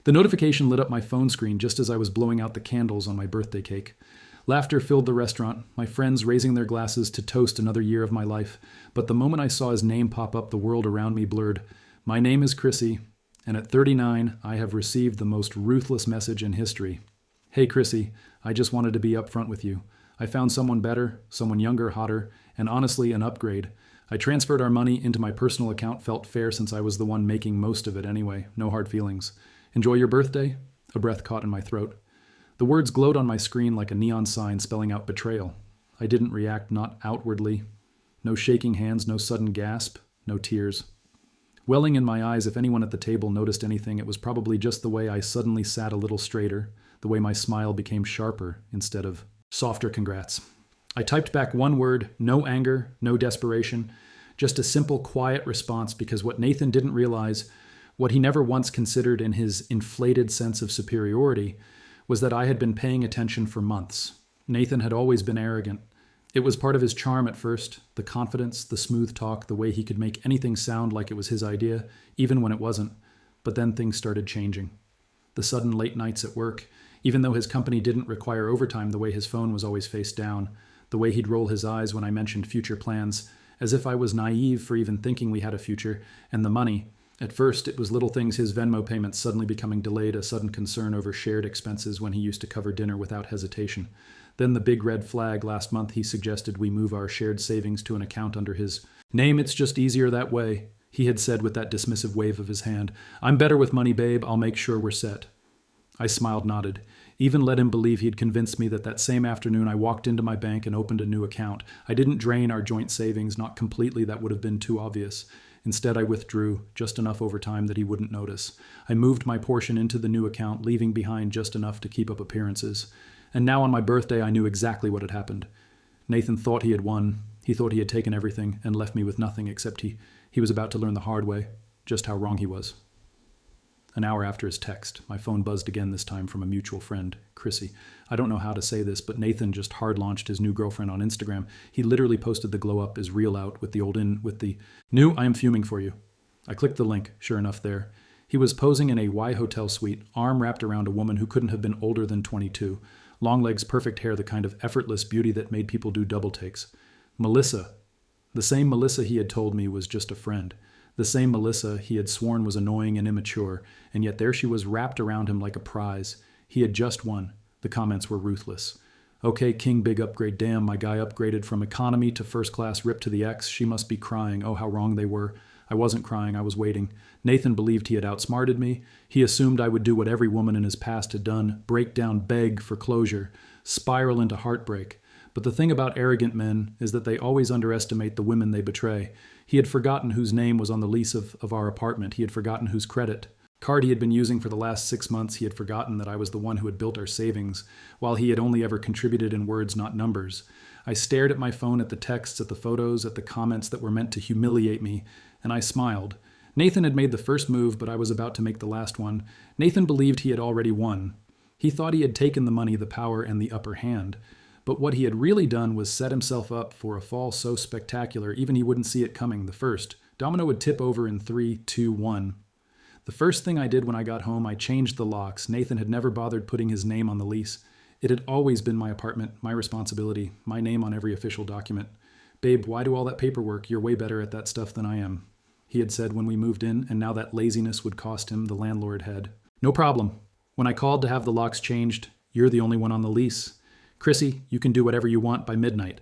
The notification lit up my phone screen just as I was blowing out the candles on my birthday cake. Laughter filled the restaurant, my friends raising their glasses to toast another year of my life. But the moment I saw his name pop up, the world around me blurred. My name is Chrissy, and at 39, I have received the most ruthless message in history. Hey Chrissy, I just wanted to be upfront with you. I found someone better, someone younger, hotter, and honestly an upgrade. I transferred our money into my personal account, felt fair since I was the one making most of it anyway. No hard feelings. Enjoy your birthday? A breath caught in my throat. The words glowed on my screen like a neon sign spelling out betrayal. I didn't react, not outwardly. No shaking hands, no sudden gasp, no tears. Welling in my eyes, if anyone at the table noticed anything, it was probably just the way I suddenly sat a little straighter, the way my smile became sharper instead of softer. Congrats. I typed back one word, no anger, no desperation, just a simple, quiet response, because what Nathan didn't realize, what he never once considered in his inflated sense of superiority, was that I had been paying attention for months. Nathan had always been arrogant. It was part of his charm at first, the confidence, the smooth talk, the way he could make anything sound like it was his idea, even when it wasn't. But then things started changing. The sudden late nights at work, even though his company didn't require overtime, the way his phone was always face down, the way he'd roll his eyes when I mentioned future plans, as if I was naive for even thinking we had a future, and the money. At first, it was little things, his Venmo payments suddenly becoming delayed, a sudden concern over shared expenses when he used to cover dinner without hesitation. Then the big red flag last month, he suggested we move our shared savings to an account under his name. It's just easier that way, he had said with that dismissive wave of his hand. I'm better with money, babe. I'll make sure we're set. I smiled, nodded, even let him believe he'd convinced me that same afternoon I walked into my bank and opened a new account. I didn't drain our joint savings, not completely, that would have been too obvious. Instead, I withdrew, just enough over time that he wouldn't notice. I moved my portion into the new account, leaving behind just enough to keep up appearances. And now on my birthday, I knew exactly what had happened. Nathan thought he had won. He thought he had taken everything and left me with nothing, except he was about to learn the hard way just how wrong he was. An hour after his text, my phone buzzed again, this time from a mutual friend, Chrissy. I don't know how to say this, but Nathan just hard-launched his new girlfriend on Instagram. He literally posted the glow-up, his reel out, with the new I am fuming for you. I clicked the link, sure enough there. He was posing in a Y hotel suite, arm wrapped around a woman who couldn't have been older than 22. Long legs, perfect hair, the kind of effortless beauty that made people do double takes. Melissa. The same Melissa he had told me was just a friend. The same Melissa he had sworn was annoying and immature, and yet there she was wrapped around him like a prize. He had just won. The comments were ruthless. Okay, King, big upgrade. Damn, my guy upgraded from economy to first class, ripped to the X. She must be crying. Oh, how wrong they were. I wasn't crying, I was waiting. Nathan believed he had outsmarted me. He assumed I would do what every woman in his past had done, break down, beg for closure, spiral into heartbreak. But the thing about arrogant men is that they always underestimate the women they betray. He had forgotten whose name was on the lease of our apartment. He had forgotten whose credit card he had been using for the last 6 months. He had forgotten that I was the one who had built our savings, while he had only ever contributed in words, not numbers. I stared at my phone, at the texts, at the photos, at the comments that were meant to humiliate me, and I smiled. Nathan had made the first move, but I was about to make the last one. Nathan believed he had already won. He thought he had taken the money, the power, and the upper hand. But what he had really done was set himself up for a fall so spectacular, even he wouldn't see it coming. The first domino would tip over in 3, 2, 1. The first thing I did when I got home, I changed the locks. Nathan had never bothered putting his name on the lease. It had always been my apartment, my responsibility, my name on every official document. Babe, why do all that paperwork? You're way better at that stuff than I am, he had said when we moved in, and now that laziness would cost him, the landlord had. No problem. When I called to have the locks changed, you're the only one on the lease. Chrissy, you can do whatever you want by midnight.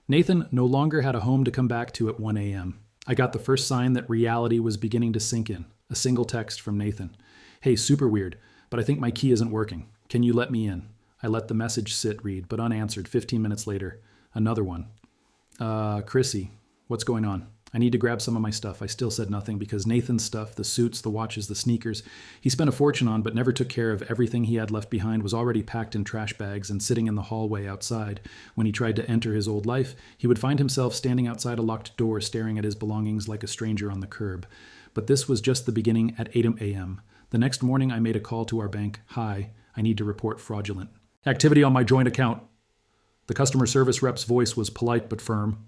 Nathan no longer had a home to come back to at 1 a.m. I got the first sign that reality was beginning to sink in. A single text from Nathan. Hey, super weird, but I think my key isn't working. Can you let me in? I let the message sit, read, but unanswered. 15 minutes later, another one. Chrissy, what's going on? I need to grab some of my stuff. I still said nothing because Nathan's stuff, the suits, the watches, the sneakers, he spent a fortune on but never took care of. Everything he had left behind was already packed in trash bags and sitting in the hallway outside. When he tried to enter his old life, he would find himself standing outside a locked door staring at his belongings like a stranger on the curb. But this was just the beginning at 8 a.m. The next morning, I made a call to our bank. Hi, I need to report fraudulent activity on my joint account. The customer service rep's voice was polite but firm.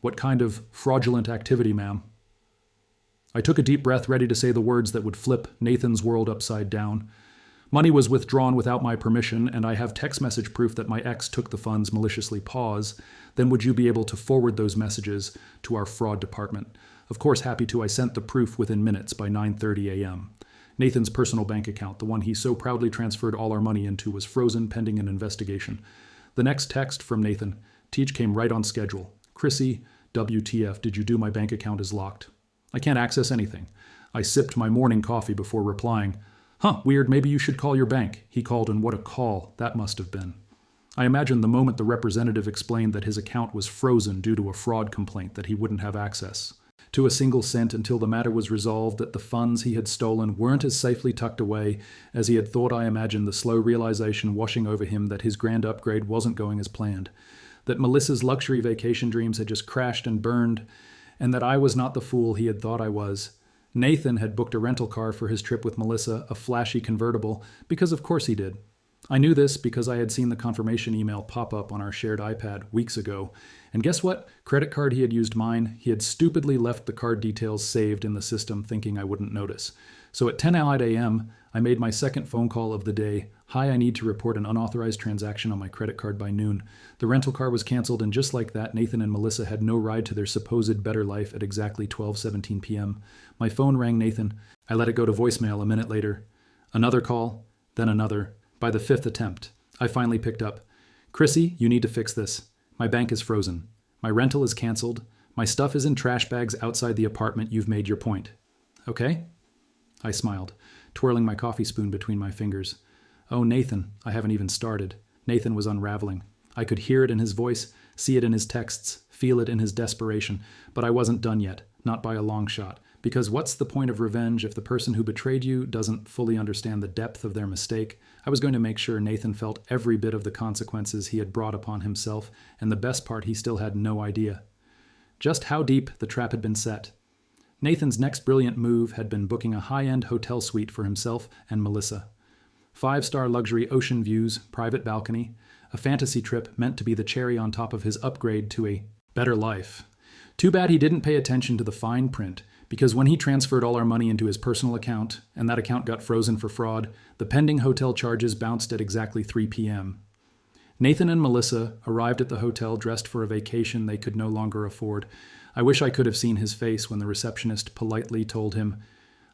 What kind of fraudulent activity, ma'am? I took a deep breath, ready to say the words that would flip Nathan's world upside down. Money was withdrawn without my permission, and I have text message proof that my ex took the funds maliciously. Pause. Then would you be able to forward those messages to our fraud department? Of course, happy to. I sent the proof within minutes by 9:30 a.m. Nathan's personal bank account, the one he so proudly transferred all our money into, was frozen pending an investigation. The next text from Nathan, Teach, came right on schedule. Chrissy, WTF, did you do my bank account is locked. I can't access anything. I sipped my morning coffee before replying. Huh, weird, maybe you should call your bank. He called, and what a call that must have been. I imagined the moment the representative explained that his account was frozen due to a fraud complaint, that he wouldn't have access to a single cent until the matter was resolved, that the funds he had stolen weren't as safely tucked away as he had thought. I imagined the slow realization washing over him that his grand upgrade wasn't going as planned, that Melissa's luxury vacation dreams had just crashed and burned, and that I was not the fool he had thought I was. Nathan had booked a rental car for his trip with Melissa, a flashy convertible, because of course he did. I knew this because I had seen the confirmation email pop up on our shared iPad weeks ago. And guess what? Credit card he had used mine. He had stupidly left the card details saved in the system, thinking I wouldn't notice. So at 10:00 a.m., I made my second phone call of the day. Hi, I need to report an unauthorized transaction on my credit card by noon. The rental car was canceled, and just like that, Nathan and Melissa had no ride to their supposed better life at exactly 12:17 p.m. My phone rang. Nathan. I let it go to voicemail a minute later. Another call, then another. By the fifth attempt, I finally picked up. Chrissy, you need to fix this. My bank is frozen. My rental is canceled. My stuff is in trash bags outside the apartment. You've made your point. Okay? I smiled, twirling my coffee spoon between my fingers. Oh, Nathan, I haven't even started. Nathan was unraveling. I could hear it in his voice, see it in his texts, feel it in his desperation, but I wasn't done yet, not by a long shot. Because what's the point of revenge if the person who betrayed you doesn't fully understand the depth of their mistake? I was going to make sure Nathan felt every bit of the consequences he had brought upon himself, and the best part, he still had no idea. Just how deep the trap had been set. Nathan's next brilliant move had been booking a high-end hotel suite for himself and Melissa. 5-star luxury ocean views, private balcony, a fantasy trip meant to be the cherry on top of his upgrade to a better life. Too bad he didn't pay attention to the fine print, because when he transferred all our money into his personal account, and that account got frozen for fraud, the pending hotel charges bounced at exactly 3 p.m. Nathan and Melissa arrived at the hotel dressed for a vacation they could no longer afford. I wish I could have seen his face when the receptionist politely told him,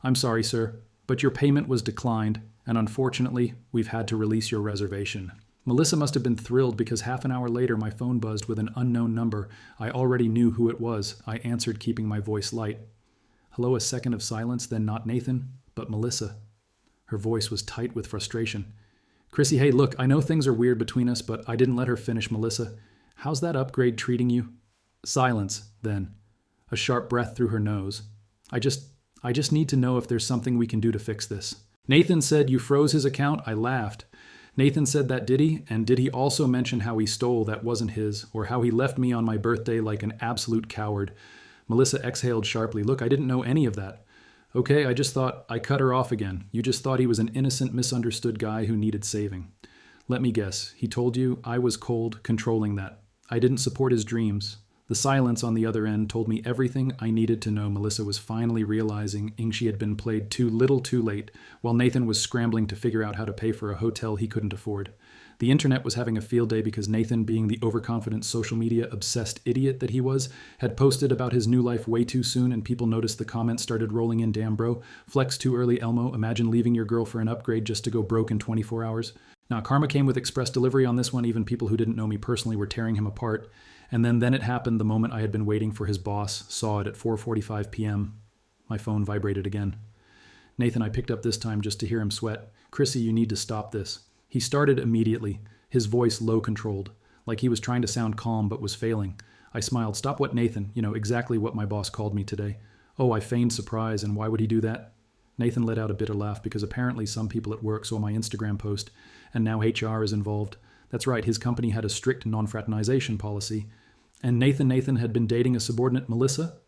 "I'm sorry, sir, but your payment was declined, and unfortunately, we've had to release your reservation." Melissa must have been thrilled because half an hour later my phone buzzed with an unknown number. I already knew who it was. I answered, keeping my voice light. Hello, a second of silence, then not Nathan, but Melissa. Her voice was tight with frustration. Chrissy, hey, look, I know things are weird between us, but I didn't let her finish. Melissa, how's that upgrade treating you? Silence, then. A sharp breath through her nose. I just need to know if there's something we can do to fix this. Nathan said you froze his account. I laughed. Nathan said that, did he? And did he also mention how he stole that wasn't his, or how he left me on my birthday like an absolute coward? Melissa exhaled sharply. Look, I didn't know any of that. Okay, I just thought I cut her off again. You just thought he was an innocent, misunderstood guy who needed saving. Let me guess. He told you I was cold, controlling that. I didn't support his dreams. The silence on the other end told me everything I needed to know. Melissa was finally realizing she had been played too little too late, while Nathan was scrambling to figure out how to pay for a hotel he couldn't afford. The internet was having a field day because Nathan, being the overconfident social media obsessed idiot that he was, had posted about his new life way too soon, and people noticed the comments started rolling in. Damn bro, flex too early, Elmo. Imagine leaving your girl for an upgrade just to go broke in 24 hours. Now, karma came with express delivery on this one. Even people who didn't know me personally were tearing him apart. And then it happened the moment I had been waiting for. His boss saw it at 4:45 p.m. My phone vibrated again. Nathan, I picked up this time just to hear him sweat. Chrissy, you need to stop this. He started immediately, his voice low-controlled, like he was trying to sound calm but was failing. I smiled. Stop what, Nathan? You know, exactly what my boss called me today. Oh, I feigned surprise, and why would he do that? Nathan let out a bitter laugh because apparently some people at work saw my Instagram post, and now HR is involved. That's right, his company had a strict non-fraternization policy. And Nathan had been dating a subordinate, Melissa.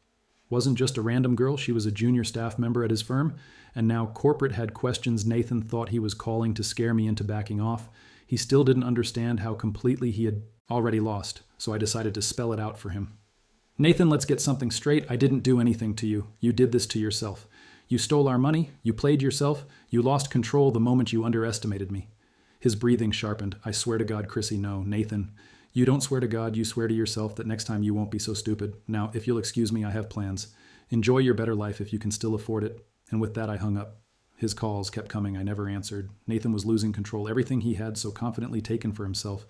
Wasn't just a random girl, she was a junior staff member at his firm, and now corporate had questions Nathan thought he was calling to scare me into backing off. He still didn't understand how completely he had already lost, so I decided to spell it out for him. Nathan, let's get something straight. I didn't do anything to you. You did this to yourself. You stole our money. You played yourself. You lost control the moment you underestimated me. His breathing sharpened. I swear to God, Chrissy, no. Nathan, you don't swear to God. You swear to yourself that next time you won't be so stupid. Now, if you'll excuse me, I have plans. Enjoy your better life if you can still afford it. And with that, I hung up. His calls kept coming. I never answered. Nathan was losing control. Everything he had so confidently taken for himself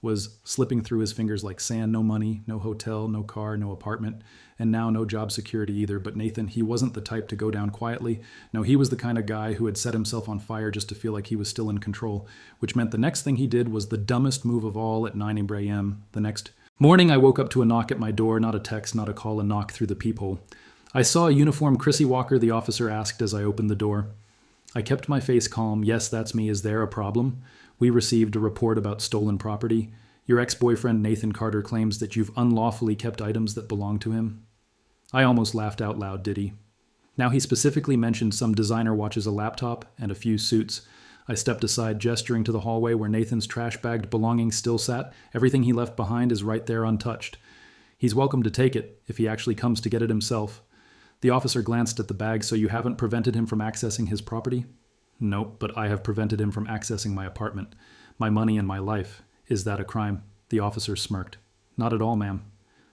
was slipping through his fingers like sand. No money, no hotel, no car, no apartment, and now no job security either. But Nathan, he wasn't the type to go down quietly. No, he was the kind of guy who had set himself on fire just to feel like he was still in control, which meant the next thing he did was the dumbest move of all at 9 a.m. The next morning, I woke up to a knock at my door, not a text, not a call, a knock through the peephole. I saw a uniformed Chrissy Walker, the officer asked as I opened the door. I kept my face calm. Yes, that's me. Is there a problem? We received a report about stolen property. Your ex-boyfriend Nathan Carter claims that you've unlawfully kept items that belong to him. I almost laughed out loud, did he? Now he specifically mentioned some designer watches, a laptop, and a few suits. I stepped aside, gesturing to the hallway where Nathan's trash-bagged belongings still sat. Everything he left behind is right there untouched. He's welcome to take it, if he actually comes to get it himself. The officer glanced at the bag. So you haven't prevented him from accessing his property? Nope, but I have prevented him from accessing my apartment, my money, and my life. Is that a crime? The officer smirked. Not at all, ma'am.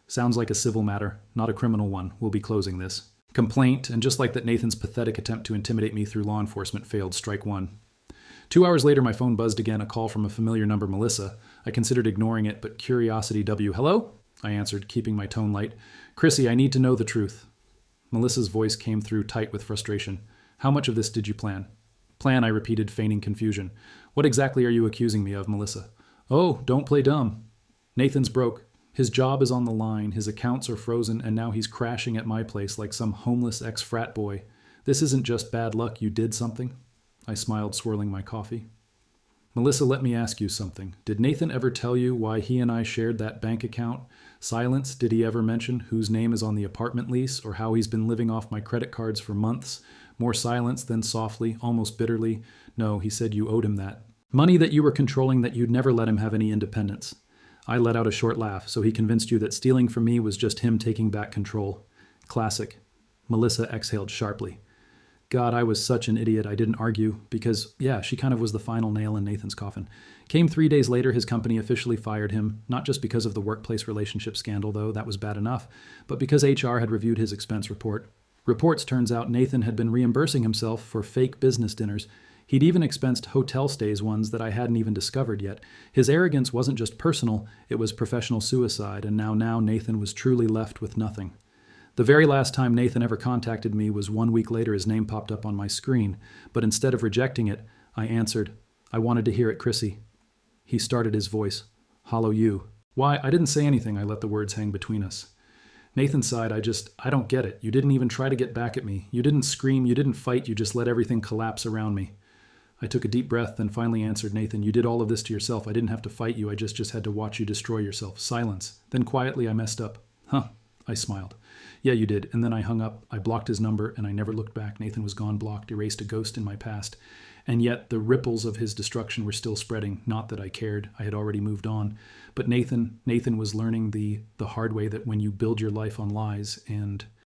Sounds like a civil matter, not a criminal one. We'll be closing this. Complaint, and just like that, Nathan's pathetic attempt to intimidate me through law enforcement failed. Strike one. 2 hours later, my phone buzzed again, a call from a familiar number, Melissa. I considered ignoring it, but curiosity W. Hello? I answered, keeping my tone light. Chrissy, I need to know the truth. Melissa's voice came through tight with frustration. How much of this did you plan? Plan, I repeated, feigning confusion. What exactly are you accusing me of, Melissa? Oh, don't play dumb. Nathan's broke. His job is on the line, his accounts are frozen, and now he's crashing at my place like some homeless ex-frat boy. This isn't just bad luck, you did something? I smiled, swirling my coffee. Melissa, let me ask you something. Did Nathan ever tell you why he and I shared that bank account? Silence, did he ever mention whose name is on the apartment lease, or how he's been living off my credit cards for months? More silence, then softly, almost bitterly. No, he said you owed him that. Money that you were controlling, that you'd never let him have any independence. I let out a short laugh, so he convinced you that stealing from me was just him taking back control. Classic. Melissa exhaled sharply. God, I was such an idiot I didn't argue, because, yeah, she kind of was the final nail in Nathan's coffin. Came 3 days later, his company officially fired him, not just because of the workplace relationship scandal, though that was bad enough, but because HR had reviewed his expense report. Reports turns out Nathan had been reimbursing himself for fake business dinners. He'd even expensed hotel stays, ones that I hadn't even discovered yet. His arrogance wasn't just personal, it was professional suicide, and now Nathan was truly left with nothing. The very last time Nathan ever contacted me was 1 week later. His name popped up on my screen, but instead of rejecting it, I answered, I wanted to hear it, Chrissy. He started his voice. Hollow you. Why, I didn't say anything. I let the words hang between us. Nathan sighed. I don't get it. You didn't even try to get back at me. You didn't scream. You didn't fight. You just let everything collapse around me. I took a deep breath, then finally answered, Nathan, you did all of this to yourself. I didn't have to fight you. I just had to watch you destroy yourself. Silence. Then quietly, I messed up. Huh. I smiled. Yeah, you did. And then I hung up. I blocked his number, and I never looked back. Nathan was gone, blocked, erased, a ghost in my past. And yet the ripples of his destruction were still spreading. Not that I cared. I had already moved on. But Nathan was learning the hard way that when you build your life on lies and